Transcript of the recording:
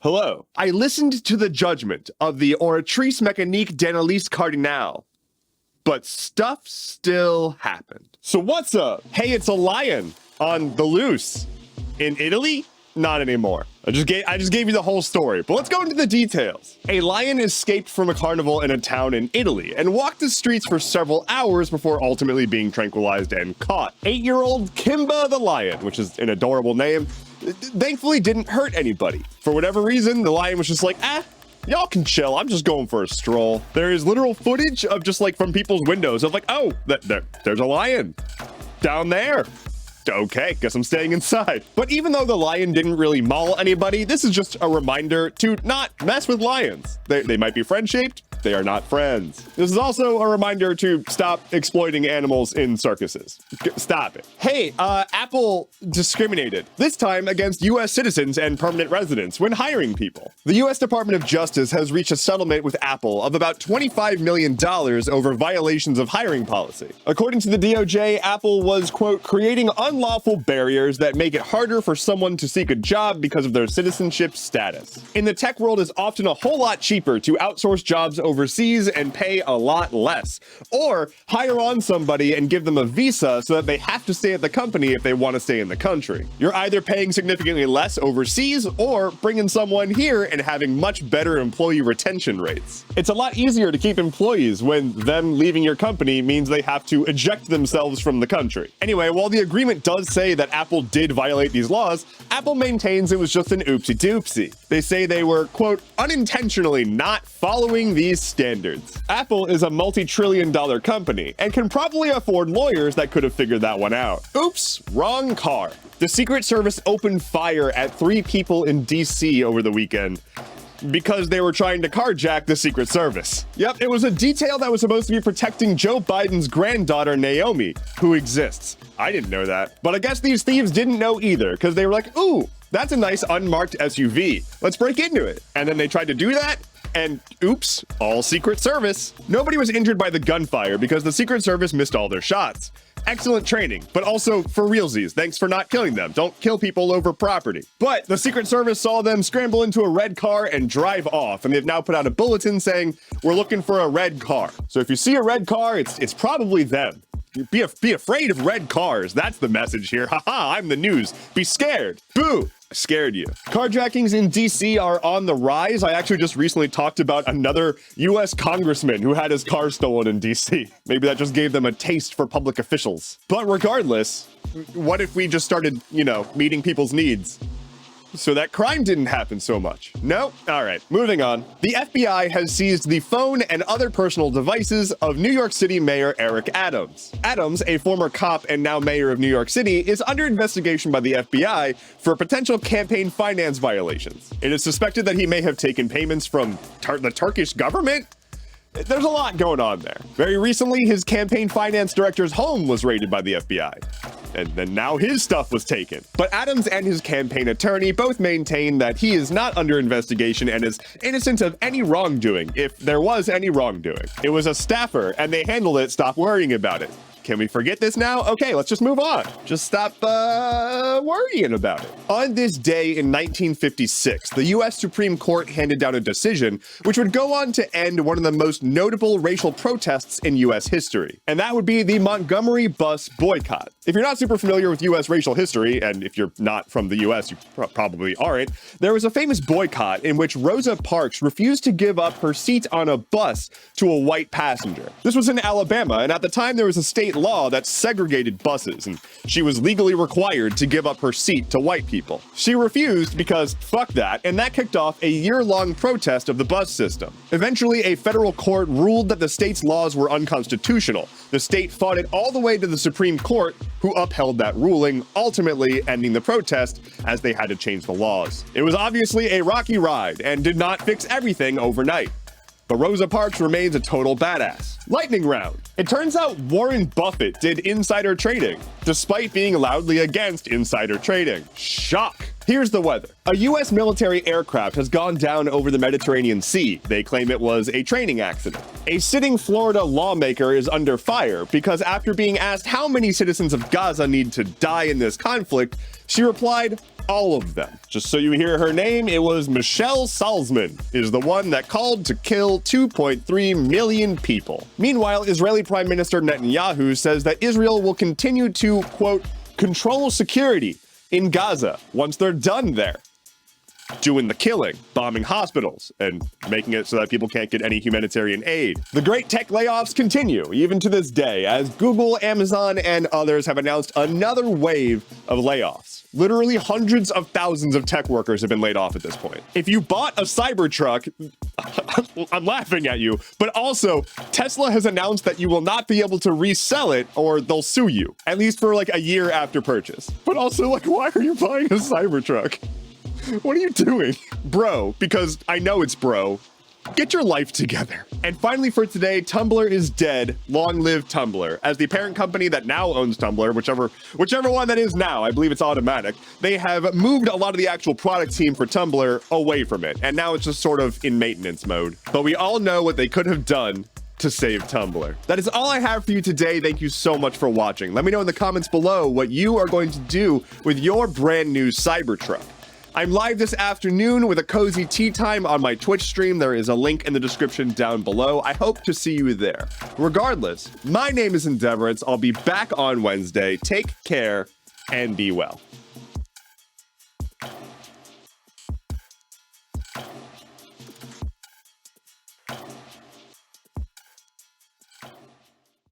Hello. I listened to the judgment of the Oratrice Mécanique d'Analyse Cardinale, but stuff still happened. So what's up? Hey, it's a lion on the loose. In Italy? Not anymore. I just gave you the whole story, but let's go into the details. A lion escaped from a carnival in a town in Italy and walked the streets for several hours before ultimately being tranquilized and caught. 8-year-old Kimba the lion, which is an adorable name, thankfully didn't hurt anybody. For whatever reason, the lion was just like, y'all can chill. I'm just going for a stroll. There is literal footage of just like from people's windows of like, oh, there's a lion down there. Okay, guess I'm staying inside. But even though the lion didn't really maul anybody, this is just a reminder to not mess with lions. They might be friend-shaped. They are not friends. This is also a reminder to stop exploiting animals in circuses. Stop it. Hey, Apple discriminated, this time against U.S. citizens and permanent residents when hiring people. The U.S. Department of Justice has reached a settlement with Apple of about $25 million over violations of hiring policy. According to the DOJ, Apple was, quote, creating unlawful barriers that make it harder for someone to seek a job because of their citizenship status. In the tech world, it's often a whole lot cheaper to outsource jobs overseas and pay a lot less, or hire on somebody and give them a visa so that they have to stay at the company if they want to stay in the country. You're either paying significantly less overseas or bringing someone here and having much better employee retention rates. It's a lot easier to keep employees when them leaving your company means they have to eject themselves from the country. Anyway, while the agreement does say that Apple did violate these laws, Apple maintains it was just an oopsie doopsie. They say they were, quote, unintentionally not following these standards. Apple is a multi-trillion-dollar company and can probably afford lawyers that could have figured that one out. Oops, wrong car. The Secret Service opened fire at 3 people in DC over the weekend because they were trying to carjack the Secret Service. Yep, it was a detail that was supposed to be protecting Joe Biden's granddaughter, Naomi, who exists. I didn't know that. But I guess these thieves didn't know either, because they were like, ooh, that's a nice unmarked SUV. Let's break into it. And then they tried to do that, and oops, all Secret Service. Nobody was injured by the gunfire because the Secret Service missed all their shots. Excellent training, but also for realsies, thanks for not killing them. Don't kill people over property. But the Secret Service saw them scramble into a red car and drive off, and they've now put out a bulletin saying, we're looking for a red car. So if you see a red car, it's probably them. Be afraid of red cars. That's the message here. Haha, I'm the news. Be scared. Boo. I scared you. Carjackings in DC are on the rise. I actually just recently talked about another US congressman who had his car stolen in DC. Maybe that just gave them a taste for public officials. But regardless, what if we just started, meeting people's needs? So that crime didn't happen so much. No? All right, moving on. The FBI has seized the phone and other personal devices of New York City Mayor Eric Adams. Adams, a former cop and now mayor of New York City, is under investigation by the FBI for potential campaign finance violations. It is suspected that he may have taken payments from the Turkish government. There's a lot going on there. Very recently, his campaign finance director's home was raided by the FBI. And then now his stuff was taken. But Adams and his campaign attorney both maintain that he is not under investigation and is innocent of any wrongdoing, if there was any wrongdoing. It was a staffer, and they handled it. Stop worrying about it. Can we forget this now? Okay, let's just move on. Just stop worrying about it. On this day in 1956, the U.S. Supreme Court handed down a decision which would go on to end one of the most notable racial protests in U.S. history. And that would be the Montgomery bus boycott. If you're not super familiar with U.S. racial history, and if you're not from the U.S., you probably aren't, there was a famous boycott in which Rosa Parks refused to give up her seat on a bus to a white passenger. This was in Alabama, and at the time there was a state law that segregated buses, and she was legally required to give up her seat to white people. She refused because fuck that, and that kicked off a year-long protest of the bus system. Eventually, a federal court ruled that the state's laws were unconstitutional. The state fought it all the way to the Supreme Court, who upheld that ruling, ultimately ending the protest as they had to change the laws. It was obviously a rocky ride and did not fix everything overnight. But Rosa Parks remains a total badass. Lightning round. It turns out Warren Buffett did insider trading, despite being loudly against insider trading. Shock. Here's the weather. A U.S. military aircraft has gone down over the Mediterranean Sea. They claim it was a training accident. A sitting Florida lawmaker is under fire because after being asked how many citizens of Gaza need to die in this conflict, she replied, all of them. Just so you hear her name, it was Michelle Salzman, is the one that called to kill 2.3 million people. Meanwhile, Israeli Prime Minister Netanyahu says that Israel will continue to, quote, control security in Gaza once they're done there, doing the killing, bombing hospitals, and making it so that people can't get any humanitarian aid. The great tech layoffs continue, even to this day, as Google, Amazon, and others have announced another wave of layoffs. Literally hundreds of thousands of tech workers have been laid off at this point. If you bought a Cybertruck, I'm laughing at you, but also Tesla has announced that you will not be able to resell it or they'll sue you, at least for like a year after purchase. But also, like, why are you buying a Cybertruck? What are you doing? Bro, because I know it's bro. Get your life together. And finally for today, Tumblr is dead. Long live Tumblr. As the parent company that now owns Tumblr, whichever one that is now, I believe it's Automatic, they have moved a lot of the actual product team for Tumblr away from it. And now it's just sort of in maintenance mode. But we all know what they could have done to save Tumblr. That is all I have for you today. Thank you so much for watching. Let me know in the comments below what you are going to do with your brand new Cybertruck. I'm live this afternoon with a cozy tea time on my Twitch stream. There is a link in the description down below. I hope to see you there. Regardless, my name is Endeavorance. I'll be back on Wednesday. Take care and be well.